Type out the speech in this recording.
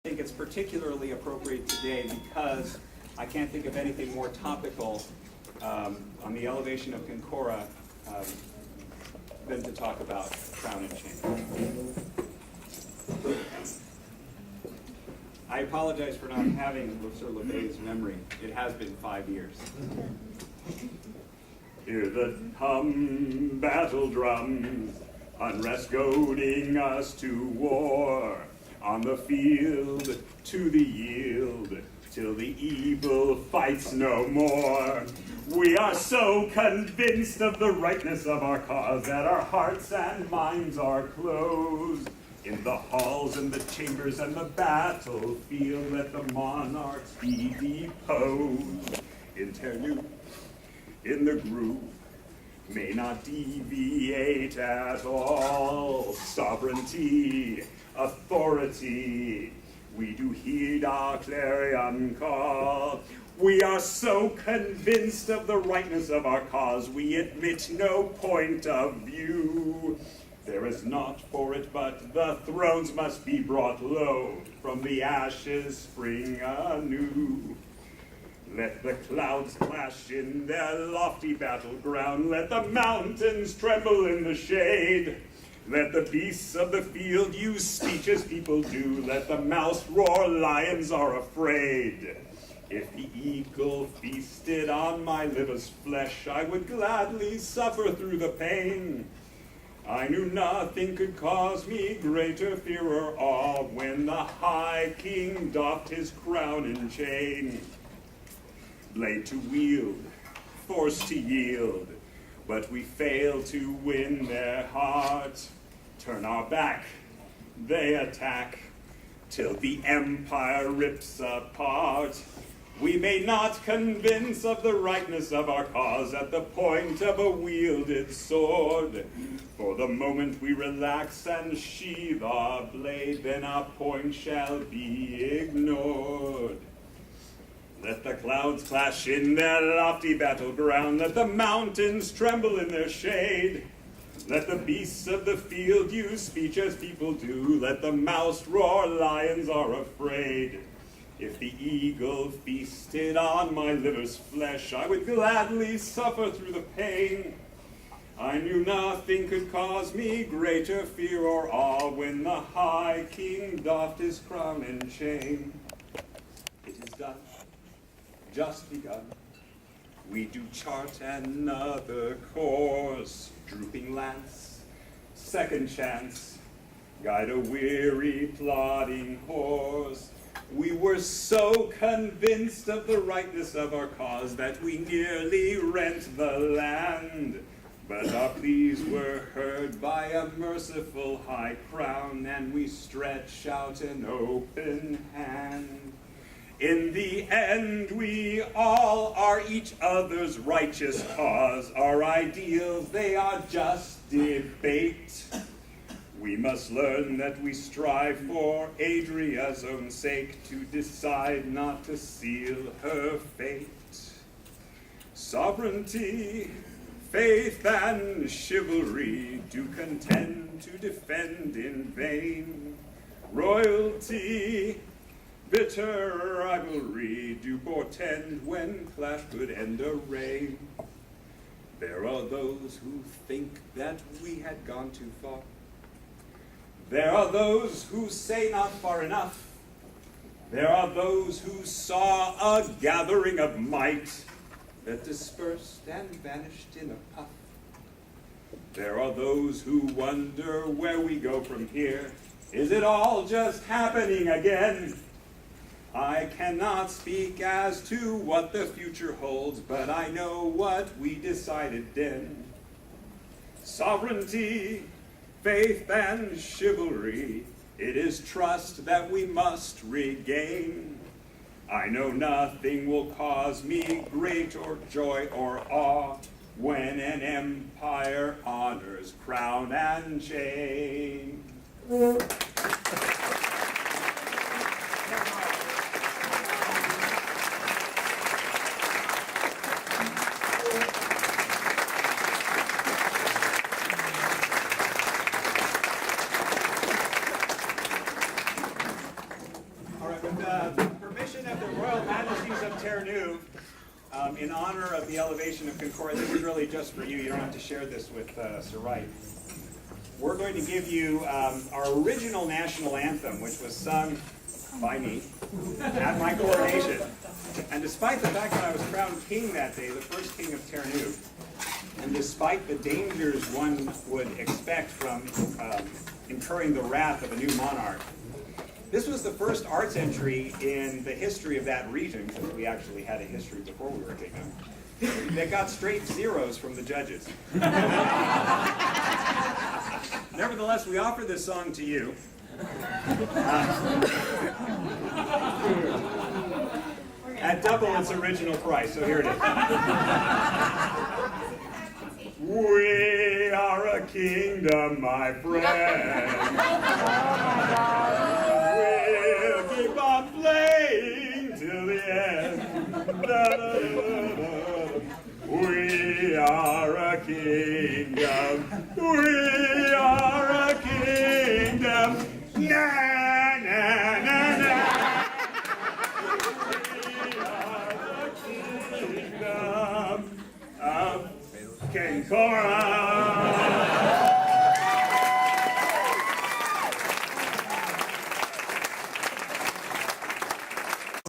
I think it's particularly appropriate today because I can't think of anything more topical on the elevation of Concora than to talk about crown and chain. I apologize for not having Sir LeBay's memory. It has been 5 years. Hear the hum battle drums, unrest goading us to war. On the field, to the yield, till the evil fights no more. We are so convinced of the rightness of our cause that our hearts and minds are closed. In the halls and the chambers and the battlefield, let the monarchs be deposed. Interlude in the groove may not deviate at all. Sovereignty, authority, we do heed our clarion call. We are so convinced of the rightness of our cause, we admit no point of view. There is naught for it but the thrones must be brought low, from the ashes spring anew. Let the clouds clash in their lofty battleground, let the mountains tremble in the shade. Let the beasts of the field use speech as people do, let the mouse roar, lions are afraid. If the eagle feasted on my liver's flesh, I would gladly suffer through the pain. I knew nothing could cause me greater fear or awe when the high king doffed his crown and chain. Blade to wield, force to yield, but we fail to win their heart. Turn our back, they attack, till the empire rips apart. We may not convince of the rightness of our cause at the point of a wielded sword. For the moment we relax and sheathe our blade, then our point shall be ignored. Let the clouds clash in their lofty battleground, let the mountains tremble in their shade. Let the beasts of the field use speech as people do, let the mouse roar, lions are afraid. If the eagle feasted on my liver's flesh, I would gladly suffer through the pain. I knew nothing could cause me greater fear or awe when the high king doffed his crown and chain. It is done, just begun. We do chart another course, drooping lance, second chance, guide a weary plodding horse. We were so convinced of the rightness of our cause that we nearly rent the land. But our pleas were heard by a merciful high crown, and we stretch out an open hand. In the end, we all are each other's righteous cause. Our ideals, they are just debate. We must learn that we strive for Adria's own sake to decide not to seal her fate. Sovereignty, faith, and chivalry do contend to defend in vain. Royalty, bitter rivalry do portend when clash could end a reign. There are those who think that we had gone too far. There are those who say not far enough. There are those who saw a gathering of might that dispersed and vanished in a puff. There are those who wonder where we go from here. Is it all just happening again? I cannot speak as to what the future holds, but I know what we decided then. Sovereignty, faith, and chivalry, it is trust that we must regain. I know nothing will cause me great or joy or awe when an empire honors crown and chain. permission of the Royal Majesties of Terre-Neuve, in honor of the elevation of Concora, this is really just for you. You don't have to share this with Sir Wright. We're going to give you our original national anthem, which was sung by me at my coronation. And despite the fact that I was crowned king that day, the first king of Terre-Neuve, and despite the dangers one would expect from incurring the wrath of a new monarch, this was the first arts entry in the history of that region, because we actually had a history before we were kingdom, that got straight zeros from the judges. Nevertheless, we offer this song to you. At double its original price, so here it is. We are a kingdom, my friend. We'll keep on playing till the end. Da, da, da, da. We are a kingdom. We are a kingdom. Na, na, na, na. We are a kingdom of Concora.